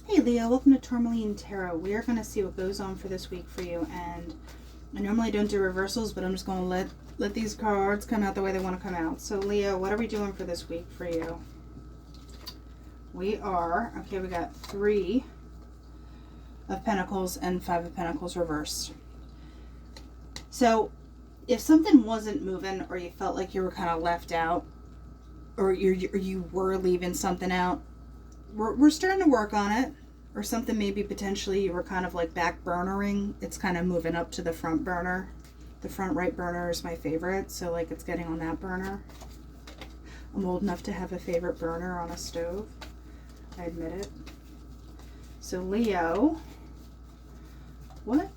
Hey Leo, welcome to Tourmaline Tarot. We are going to see what goes on for this week for you. And I normally don't do reversals, but I'm just going to let these cards come out the way they want to come out. So Leo, what are we doing for this week for you? We got 3 of Pentacles and 5 of Pentacles reversed. So if something wasn't moving, or you felt like you were kind of left out, or you were leaving something out, we're starting to work on it. Or something maybe potentially you were kind of like back burnering. It's kind of moving up to the front burner. The front right burner is my favorite, so like it's getting on that burner. I'm old enough to have a favorite burner on a stove. I admit it. So Leo, what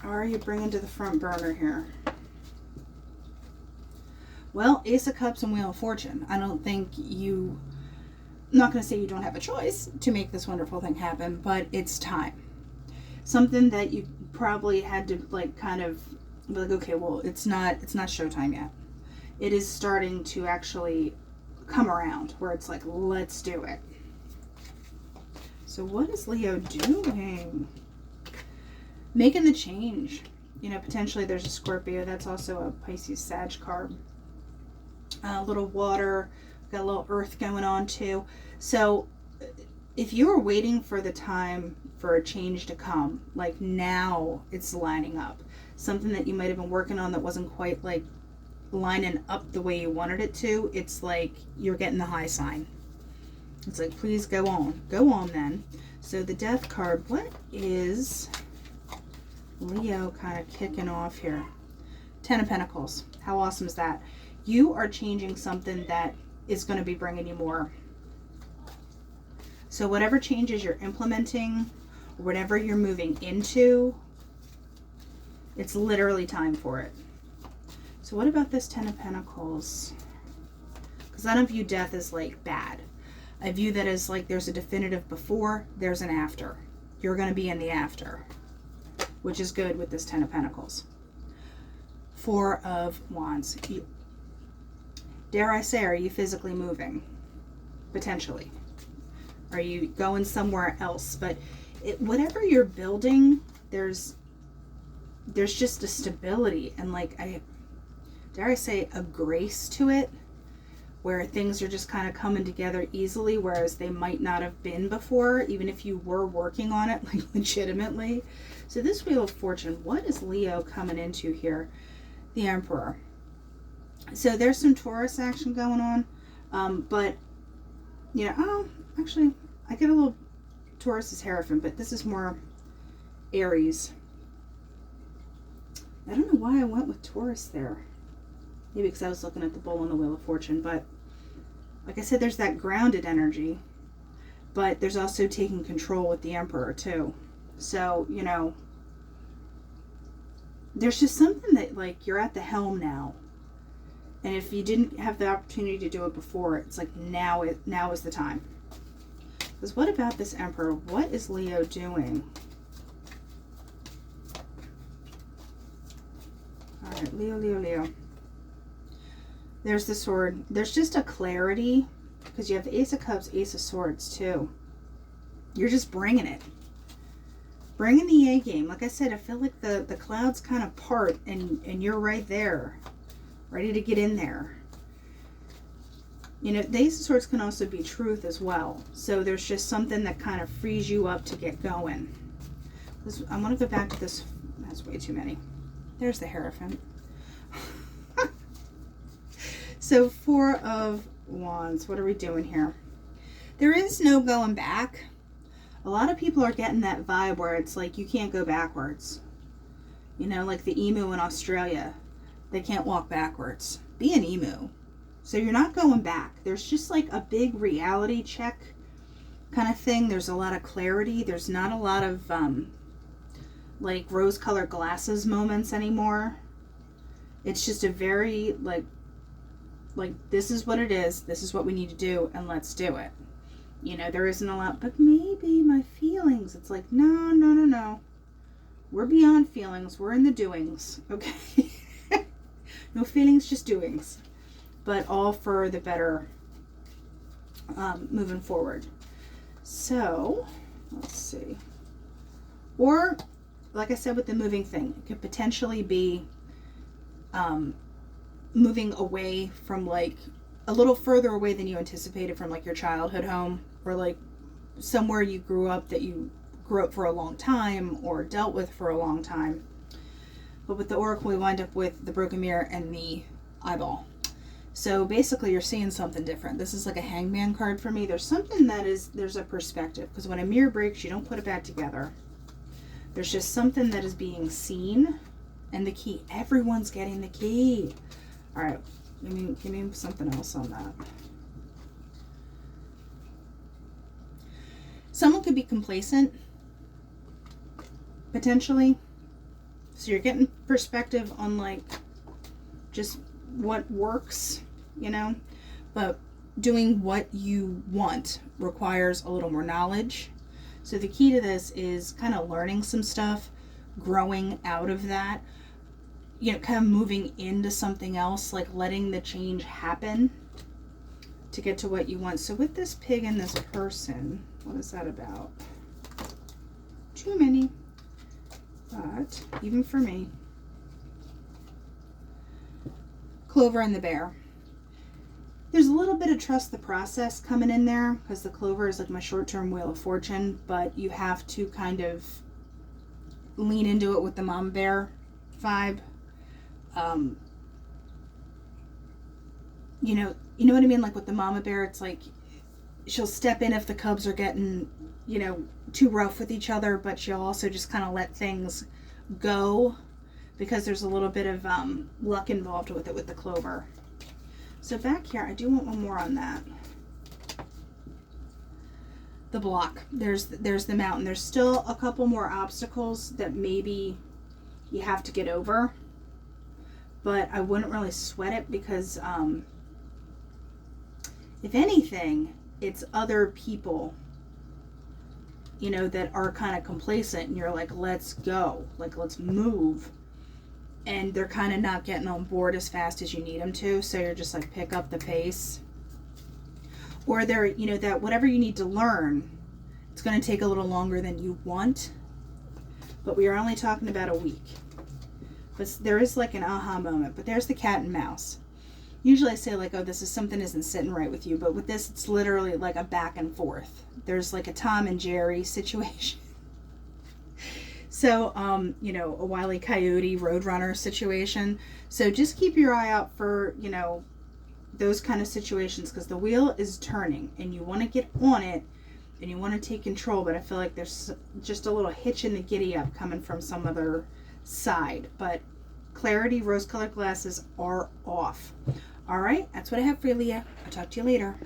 are you bringing to the front burner here? Well, Ace of Cups and Wheel of Fortune. I don't think you... I'm not going to say you don't have a choice to make this wonderful thing happen, but it's time. Something that you probably had to like kind of be like, okay, well, it's not showtime yet. It is starting to actually come around where it's like, let's do it. So what is Leo doing? Making the change. You know, potentially there's a Scorpio. That's also a Pisces Sag card. A little water. Got a little earth going on too. So if you were waiting for the time for a change to come, like now it's lining up. Something that you might have been working on that wasn't quite like lining up the way you wanted it to, it's like you're getting the high sign. It's like, please go on. Go on then. So the Death card, what is Leo kind of kicking off here? 10 of Pentacles. How awesome is that? You are changing something that is going to be bringing you more. So whatever changes you're implementing, whatever you're moving into, it's literally time for it. So what about this 10 of Pentacles? Because I don't view death as like bad. I view that as like there's a definitive before, there's an after. You're going to be in the after, which is good with this 10 of Pentacles. 4 of Wands. Dare I say, are you physically moving? Potentially. Are you going somewhere else? But whatever you're building, there's just a stability and like, dare I say, a grace to it, where things are just kind of coming together easily, whereas they might not have been before, even if you were working on it like legitimately. So this Wheel of Fortune, what is Leo coming into here? The Emperor. So there's some Taurus action going on, but, you know, oh, actually, I get a little Taurus is Hierophant, but this is more Aries. I don't know why I went with Taurus there. Maybe because I was looking at the Bull and the Wheel of Fortune, but like I said, there's that grounded energy, but there's also taking control with the Emperor too. So, you know, there's just something that like you're at the helm now. And if you didn't have the opportunity to do it before, it's like now is the time. Because what about this Emperor? What is Leo doing? All right, Leo. There's the Sword. There's just a clarity because you have the Ace of Cups, Ace of Swords too. You're just bringing it. Bringing the A game. Like I said, I feel like the clouds kind of part and you're right there. Ready to get in there. You know, the Ace of Swords can also be truth as well. So there's just something that kind of frees you up to get going. I want to go back to this. That's way too many. There's the Hierophant. So 4 of Wands. What are we doing here? There is no going back. A lot of people are getting that vibe where it's like you can't go backwards. You know, like the emu in Australia. They can't walk backwards. Be an emu. So you're not going back. There's just like a big reality check kind of thing. There's a lot of clarity. There's not a lot of like rose-colored glasses moments anymore. It's just a very like this is what it is. This is what we need to do, and let's do it. You know, there isn't a lot, but maybe my feelings. It's like, no. We're beyond feelings. We're in the doings. Okay. No feelings, just doings. But all for the better moving forward. So, Let's see. Or, like I said with the moving thing, it could potentially be moving away from like a little further away than you anticipated from like your childhood home, or like somewhere you grew up that you grew up for a long time or dealt with for a long time. But with the Oracle, we wind up with the broken mirror and the eyeball. So basically you're seeing something different. This is like a hangman card for me. There's something that is, there's a perspective, because when a mirror breaks, you don't put it back together. There's just something that is being seen. And the key, everyone's getting the key. All right, give me something else on that. Someone could be complacent, potentially. So you're getting perspective on like just what works, you know, but doing what you want requires a little more knowledge. So the key to this is kind of learning some stuff, growing out of that, you know, kind of moving into something else, like letting the change happen to get to what you want. So with this pig and this person, what is that about? Too many, but even for me. Clover and the bear. There's a little bit of trust the process coming in there, because the clover is like my short-term wheel of fortune, but you have to kind of lean into it with the mama bear vibe. You know what I mean? Like with the mama bear, it's like she'll step in if the cubs are getting, you know, too rough with each other, but she'll also just kind of let things go, because there's a little bit of luck involved with it with the clover. So back here, I do want one more on that. The block. There's the mountain. There's still a couple more obstacles that maybe you have to get over, but I wouldn't really sweat it, because if anything, it's other people, you know, that are kind of complacent, and you're like, let's go, like, let's move. And they're kind of not getting on board as fast as you need them to. So you're just like, pick up the pace. Or they're, you know, that whatever you need to learn, it's going to take a little longer than you want. But we are only talking about a week. But there is like an aha moment. But there's the cat and mouse. Usually I say like, oh, this is something isn't sitting right with you. But with this, it's literally like a back and forth. There's like a Tom and Jerry situation. So, you know, a Wile E. Coyote Roadrunner situation. So just keep your eye out for, you know, those kind of situations, because the wheel is turning and you want to get on it and you want to take control. But I feel like there's just a little hitch in the giddy up coming from some other side. But clarity, rose-colored glasses are off. All right, that's what I have for you, Leah. I'll talk to you later.